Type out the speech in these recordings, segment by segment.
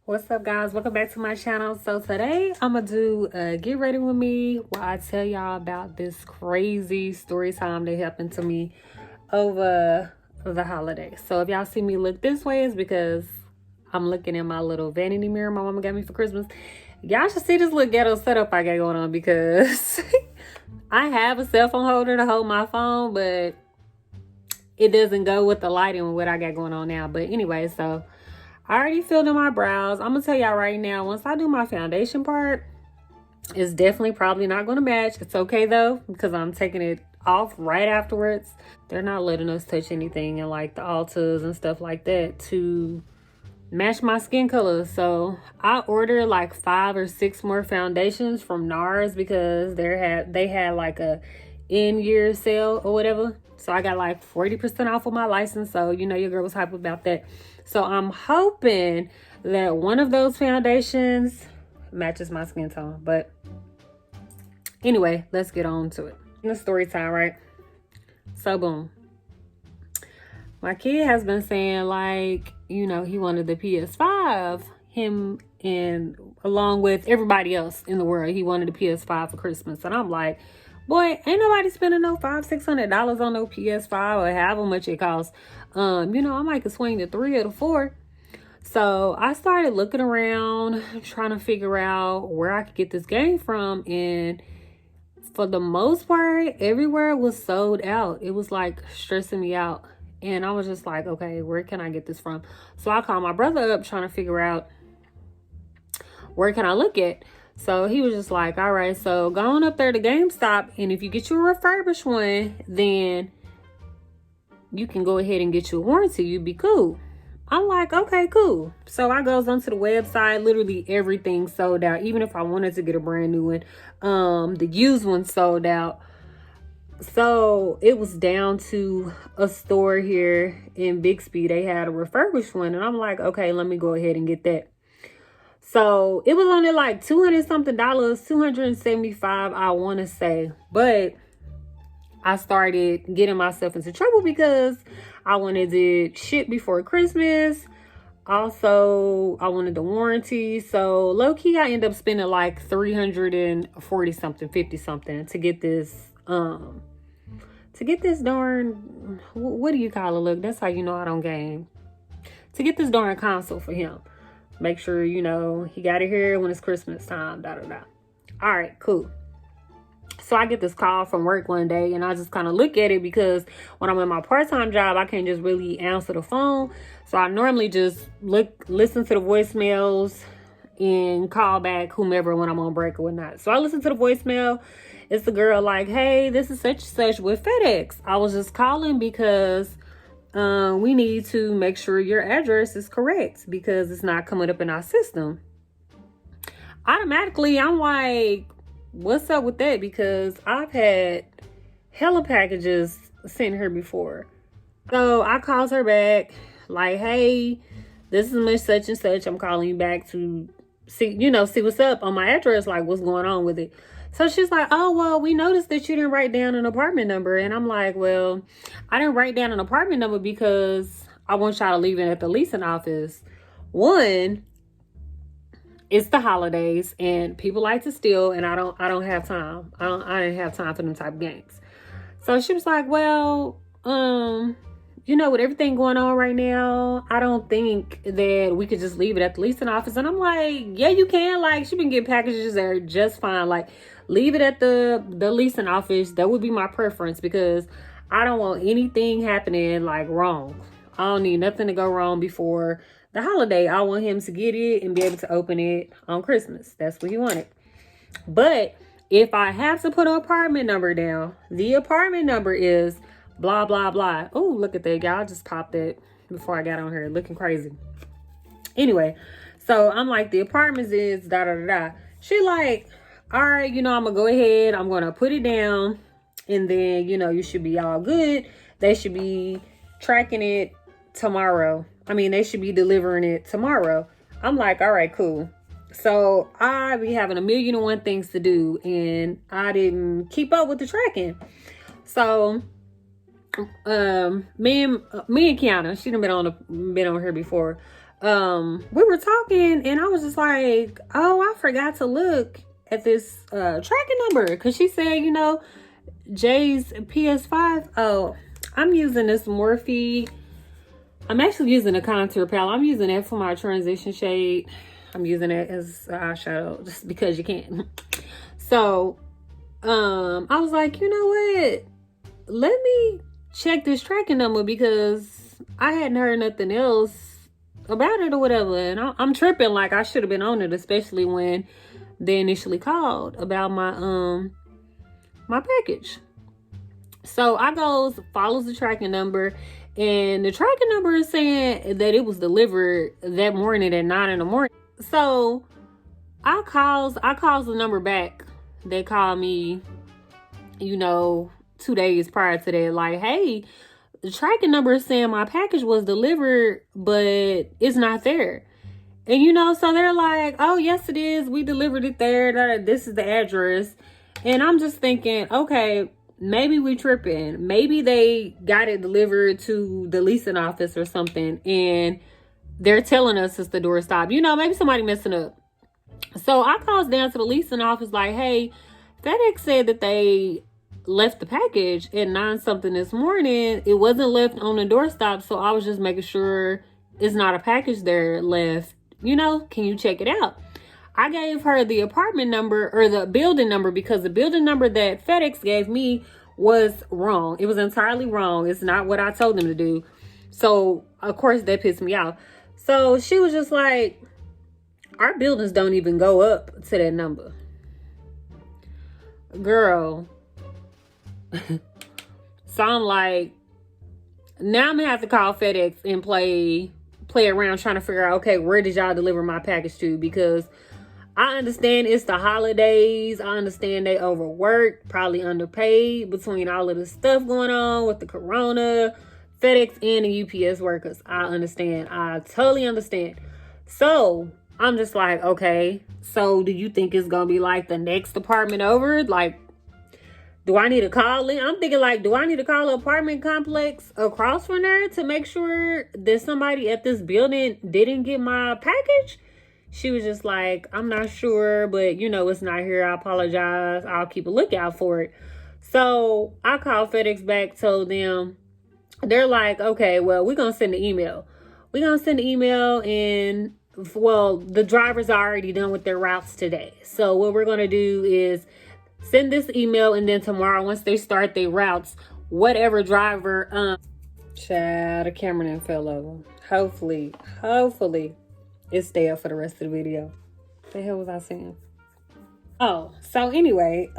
What's up, guys? Welcome back to my channel. So today I'm gonna do get ready with me while I tell y'all about this crazy story time that happened to me over the holidays. So if y'all see me look this way, it's because I'm looking at my little vanity mirror my mama got me for Christmas. Y'all should see this little ghetto setup I got going on because I have a cell phone holder to hold my phone, but it doesn't go with the lighting and what I got going on now. But anyway, so I already filled in my brows. I'm gonna tell y'all right now, once I do my foundation part, it's definitely probably not gonna match. It's okay though, because I'm taking it off right afterwards. They're not letting us touch anything in like the Ultas and stuff like that to match my skin color. So I ordered like 5 or 6 more foundations from NARS because they had like a in-year sale or whatever. So I got like 40% off of my license. So you know your girl was hype about that. So I'm hoping that one of those foundations matches my skin tone. But anyway, let's get on to it. In the story time, right? So boom. My kid has been saying like, you know, he wanted the PS5. Him and along with everybody else in the world, he wanted a PS5 for Christmas. And I'm like, boy, ain't nobody spending no $500-$600 on no PS5 or however much it costs. You know, I might could swing the 3 or the 4. So I started looking around, trying to figure out where I could get this game from. And for the most part, everywhere was sold out. It was like stressing me out. And I was just like, okay, where can I get this from? So I called my brother up trying to figure out where can I look at. So he was just like, all right, so go on up there to GameStop. And if you get you a refurbished one, then you can go ahead and get you a warranty. You'd be cool. I'm like, okay, cool. So I goes onto the website. Literally everything sold out. Even if I wanted to get a brand new one, the used one sold out. So it was down to a store here in Bixby. They had a refurbished one. And I'm like, okay, let me go ahead and get that. So it was only like $200 something, $275, I want to say. But I started getting myself into trouble because I wanted it shipped before Christmas. Also, I wanted the warranty. So low key, I ended up spending like 340 something, 50 something to get this, darn, what do you call it? Look, that's how you know I don't game. To get this darn console for him. Make sure, you know, he got it here when it's Christmas time, da-da-da. All right, cool. So I get this call from work one day and I just kind of look at it because when I'm in my part-time job, I can't just really answer the phone. So I normally just listen to the voicemails and call back whomever when I'm on break or whatnot. So I listen to the voicemail. It's the girl like, hey, this is such and such with FedEx. I was just calling because we need to make sure your address is correct because it's not coming up in our system. Automatically, I'm like, what's up with that? Because I've had hella packages sent her before. So I calls her back like, hey, this is Miss such and such. I'm calling you back to see what's up on my address, like what's going on with it. So she's like, oh, well, we noticed that you didn't write down an apartment number. And I'm like, well, I didn't write down an apartment number because I want y'all to leave it at the leasing office. One, it's the holidays and people like to steal and I don't have time. I didn't have time for them type of games. So she was like, well, you know, with everything going on right now, I don't think that we could just leave it at the leasing office. And I'm like, yeah, you can. Like, she been getting packages there just fine. Like, leave it at the leasing office. That would be my preference because I don't want anything happening like wrong. I don't need nothing to go wrong before the holiday. I want him to get it and be able to open it on Christmas. That's what he wanted. But if I have to put an apartment number down, the apartment number is blah, blah, blah. Oh, look at that. Y'all just popped it before I got on here looking crazy. Anyway, so I'm like, the apartment is da, da, da, da. She like, all right, you know, I'm going to go ahead. I'm going to put it down. And then, you know, you should be all good. They should be tracking it tomorrow. I mean, they should be delivering it tomorrow. I'm like, all right, cool. So I be having 1,000,001 things to do. And I didn't keep up with the tracking. So me and Kiana, she done been on here before. we were talking and I was just like, oh, I forgot to look at this tracking number, because she said, you know, Jay's PS5. Oh, I'm using this Morphe. I'm actually using a contour palette. I'm using it for my transition shade. I'm using it as eyeshadow just because you can. So I was like, you know what, let me check this tracking number, because I hadn't heard nothing else about it or whatever. And I'm tripping, like I should have been on it, especially when they initially called about my my package. So I follows the tracking number, and the tracking number is saying that it was delivered that morning at 9 in the morning. So I calls the number back. They called me, you know, 2 days prior to that, like, hey, the tracking number is saying my package was delivered, but it's not there. And, you know, so they're like, oh, yes, it is. We delivered it there. This is the address. And I'm just thinking, okay, maybe we tripping. Maybe they got it delivered to the leasing office or something, and they're telling us it's the doorstop. You know, maybe somebody messing up. So I calls down to the leasing office like, hey, FedEx said that they left the package at 9 something this morning. It wasn't left on the doorstop, so I was just making sure it's not a package there left. You know, can you check it out? I gave her the apartment number, or the building number, because the building number that FedEx gave me was wrong. It was entirely wrong. It's not what I told them to do. So, of course, that pissed me off. So she was just like, our buildings don't even go up to that number. Girl. So I'm like, now I'm gonna have to call FedEx and play around trying to figure out, okay, where did y'all deliver my package to? Because I understand it's the holidays. I understand they overworked, probably underpaid between all of the stuff going on with the corona, FedEx and the UPS workers. I understand. I totally understand. So I'm just like, okay, so do you think it's going to be like the next department over? Like, do I need to call in? I'm thinking, like, do I need to call an apartment complex across from there to make sure that somebody at this building didn't get my package? She was just like, I'm not sure, but, you know, it's not here. I apologize. I'll keep a lookout for it. So I called FedEx back, told them, they're like, okay, well, we're going to send an email. We're going to send an email, and, well, the drivers are already done with their routes today. So what we're going to do is send this email, and then tomorrow, once they start their routes, whatever driver, child, the camera done fell over. Hopefully, it's there for the rest of the video. What the hell was I saying? Oh, so anyway,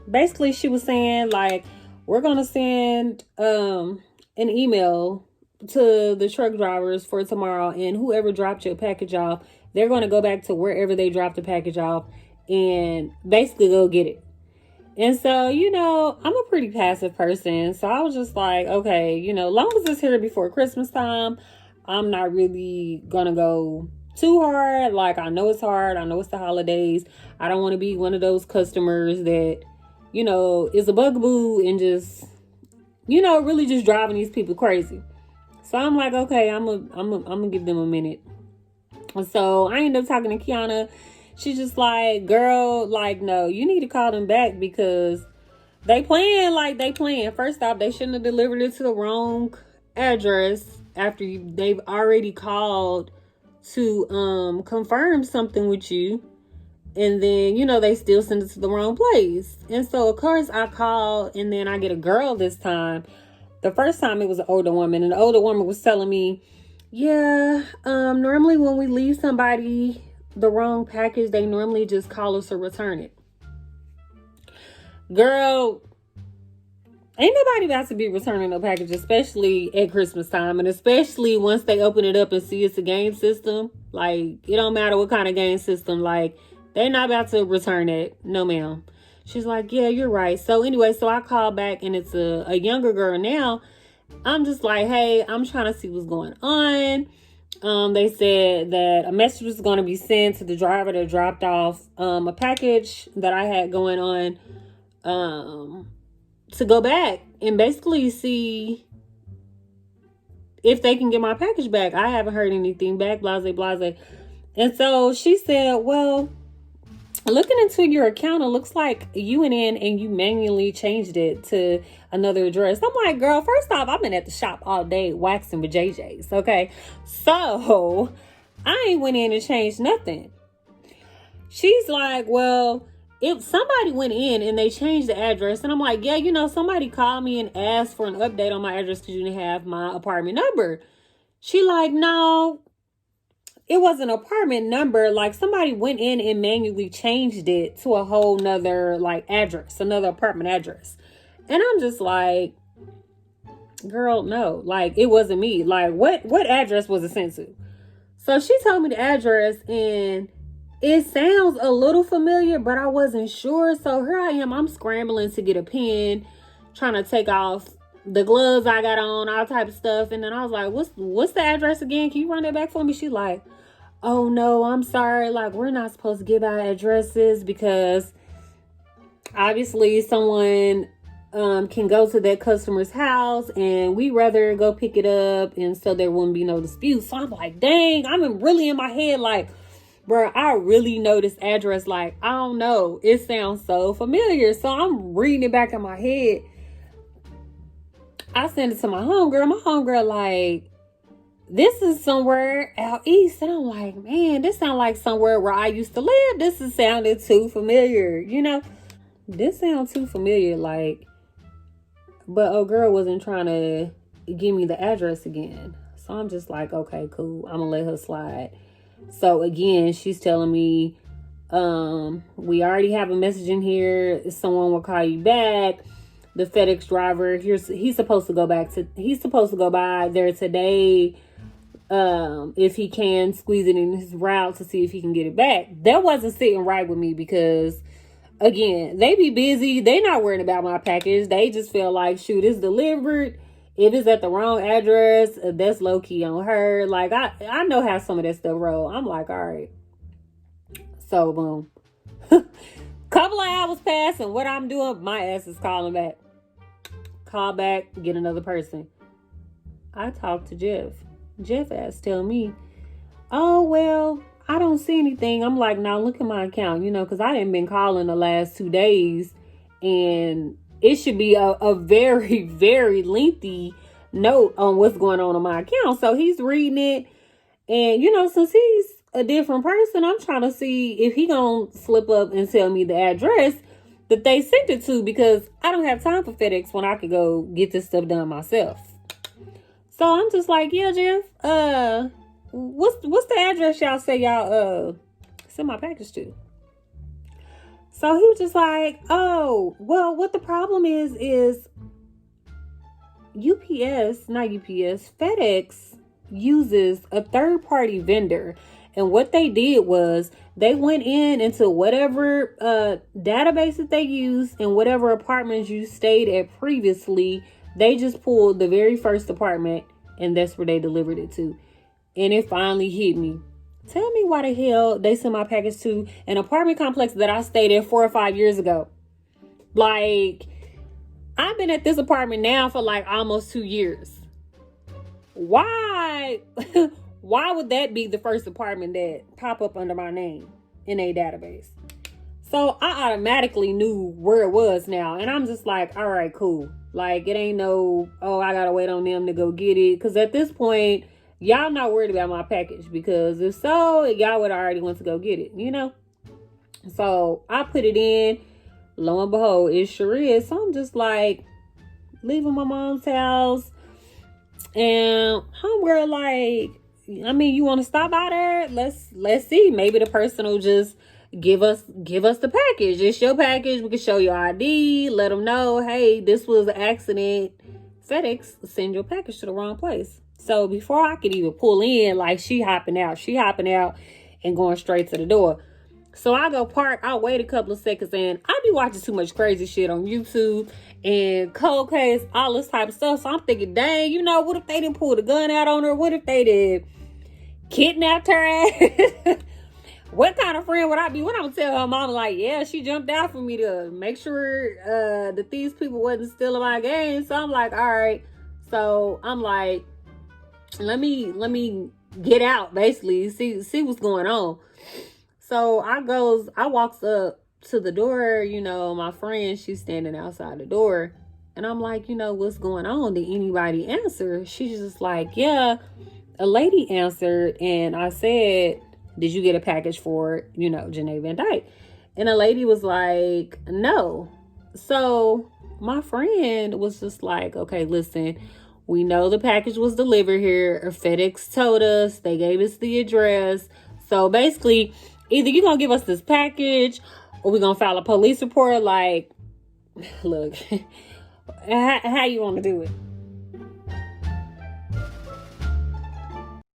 basically she was saying, like, we're gonna send an email to the truck drivers for tomorrow, and whoever dropped your package off, they're gonna go back to wherever they dropped the package off and basically go get it. And so, you know, I'm a pretty passive person, so I was just like, okay, you know, long as it's here before Christmas time, I'm not really gonna go too hard. Like, I know it's hard. I know it's the holidays. I don't want to be one of those customers that, you know, is a bugaboo and just, you know, really just driving these people crazy. So I'm like, okay, I'm gonna give them a minute. And so I ended up talking to Kiana. She's just like, girl, like, no, you need to call them back, because they playing. First off, they shouldn't have delivered it to the wrong address after they've already called to confirm something with you, and then, you know, they still send it to the wrong place. And so of course I called, and then I get a girl this time. The first time it was an older woman, and the older woman was telling me, yeah, normally when we leave somebody the wrong package, they normally just call us to return it. Girl, ain't nobody about to be returning no package, especially at Christmas time, and especially once they open it up and see it's a game system. Like, it don't matter what kind of game system, like, they're not about to return it. No, ma'am. She's like, yeah, you're right. So anyway, so I called back, and it's a younger girl now. I'm just like, hey, I'm trying to see what's going on. They said that a message was going to be sent to the driver that dropped off a package that I had going on, to go back and basically see if they can get my package back. I haven't heard anything back, blase, blase. And so she said, well, looking into your account, it looks like you went in and you manually changed it to another address. I'm like, girl, first off, I've been at the shop all day waxing with JJ's, okay? So I ain't went in and changed nothing. She's like, well, if somebody went in and they changed the address, and I'm like, yeah, you know, somebody called me and asked for an update on my address because you didn't have my apartment number. She like, no, it was an apartment number. Like, somebody went in and manually changed it to a whole nother like address, another apartment address. And I'm just like, girl, no, like, it wasn't me. Like, what address was it sent to? So she told me the address, and it sounds a little familiar, but I wasn't sure. So here I am. I'm scrambling to get a pen, trying to take off the gloves I got on, all type of stuff. And then I was like, what's the address again? Can you run that back for me? She like, oh no, I'm sorry. Like, we're not supposed to give out addresses because obviously someone can go to that customer's house and we rather go pick it up, and so there wouldn't be no dispute. So I'm like, dang, I'm really in my head like, bro, I really know this address. Like, I don't know. It sounds so familiar. So I'm reading it back in my head. I sent it to my homegirl. My homegirl like, this is somewhere out east. And I'm like, man, this sounds like somewhere where I used to live. This is sounding too familiar, you know? This sounds too familiar, like, but old girl wasn't trying to give me the address again. So I'm just like, okay, cool. I'm gonna let her slide. So again, she's telling me, we already have a message in here. Someone will call you back. The FedEx driver, he's supposed to go by there today. If he can squeeze it in his route to see if he can get it back. That wasn't sitting right with me because, again, they be busy. They not worrying about my package. They just feel like, shoot, it's delivered. If it's at the wrong address, that's low key on her. Like, I know how some of that stuff roll. I'm like, all right. So boom. Couple of hours pass, and what I'm doing, my ass is calling back. Call back, get another person. I talked to Jeff. Jeff asked, tell me, oh, well, I don't see anything. I'm like, now look at my account, you know, because I didn't been calling the last 2 days, and it should be a very, very lengthy note on what's going on my account. So he's reading it, and, you know, since he's a different person, I'm trying to see if he gonna slip up and tell me the address that they sent it to, because I don't have time for FedEx when I could go get this stuff done myself. So I'm just like, yeah, Jeff, what's the address y'all say y'all send my package to? So he was just like, oh, well, what the problem is FedEx uses a third-party vendor. And what they did was they went into whatever database that they used and whatever apartments you stayed at previously. They just pulled the very first apartment, and that's where they delivered it to. And it finally hit me. Tell me why the hell they sent my package to an apartment complex that I stayed at 4 or 5 years ago. Like, I've been at this apartment now for like almost 2 years. Why? Why would that be the first apartment that pop up under my name in a database? So I automatically knew where it was now. And I'm just like, all right, cool. Like, it ain't no, oh, I gotta wait on them to go get it. Because at this point, y'all not worried about my package. Because if so, y'all would already want to go get it, you know? So I put it in. Lo and behold, it sure is. So I'm just like, leaving my mom's house. And homegirl like, I mean, you want to stop by there? Let's see. Maybe the person will just give us the package. It's your package. We can show your ID. Let them know, hey, this was an accident. FedEx send your package to the wrong place. So before I could even pull in, like, she hopping out and going straight to the door. So I go park. I wait a couple of seconds, and I be watching too much crazy shit on YouTube and cold case, all this type of stuff. So I'm thinking, dang, you know, what if they didn't pull the gun out on her? What if they did kidnapped her ass? What kind of friend would I be? When I'm gonna tell her mama, like, yeah, she jumped out for me to make sure that these people wasn't stealing my game. So I'm like, all right. So I'm like, let me get out, basically, see what's going on. So I walks up to the door, my friend, she's standing outside the door. And I'm like, what's going on? Did anybody answer? She's just like, yeah, a lady answered. And I said, did you get a package for, Janae Van Dyke? And a lady was like, no. So my friend was just like, okay, listen, we know the package was delivered here. FedEx told us, they gave us the address. So basically, either you're going to give us this package or we're going to file a police report. Like, look, how you want to do it?